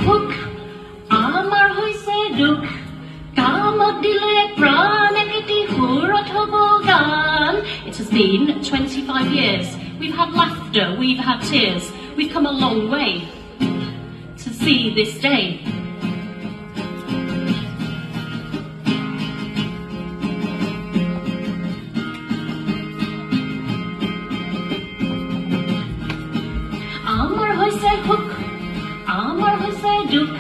সুখ আমাৰ হৈছে দুখ কামত দিলে প্ৰাণ একেটি সুৰত হ'ব গান It has been 25 years. We've had laughter, we've had tears. We've come a long way to see this day. Amar hoise huk, amar hoise duk,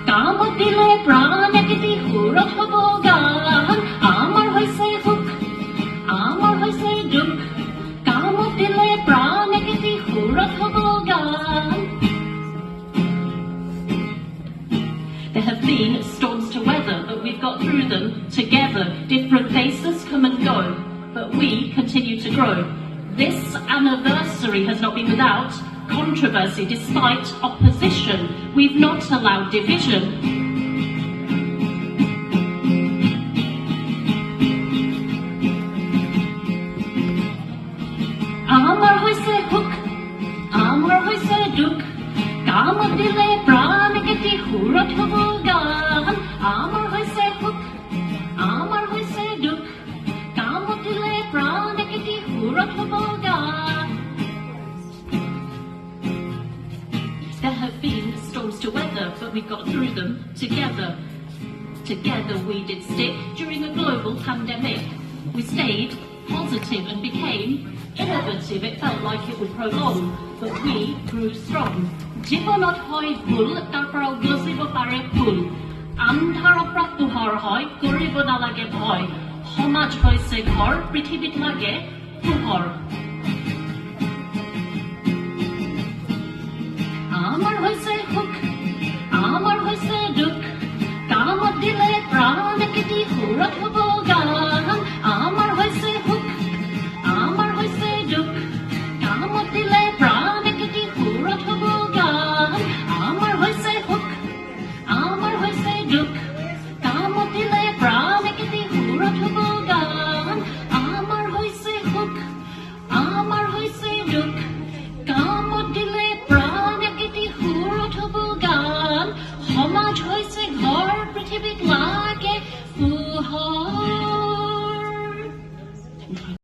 kamot dile pran ekiti hurot hobo gan. Amar hoise huk, amar hoise duk, kamot dile pran ekiti hurot hobo gan. There have been storms to weather, but we've got through them together. Different faces come and go, but we continue to grow. This anniversary has not been without controversy. Despite opposition, we've not allowed division. Amar hoise huk, amar hoise duk, kamot dile pran eketi hurot hobo gan. Amar hoise huk, amar hoise duk, kamot dile pran eketi hurot hobo gan. There have been storms to weather, but we got through them together. Together we did stick during a global pandemic. We stayed positive and became innovative. It felt like it would prolong, but we grew strong. Jibanot hoy bhul, tarpor glosibo pare phul. Andhar opra puhar hoy, koribo nalage bhoy. Homaj hoise ghor, prithibit lage puhor. Amar hoise huk, amar hoise duk, kamot dile pran eketi hurot hobo gan. Amar hoise huk, amar hoise duk, kamot dile pran eketi hurot hobo gan. Amar hoise huk, amar hoise duk, kamot dile pran eketi hurot hobo gan. Amar hoise huk, amar hoise duk,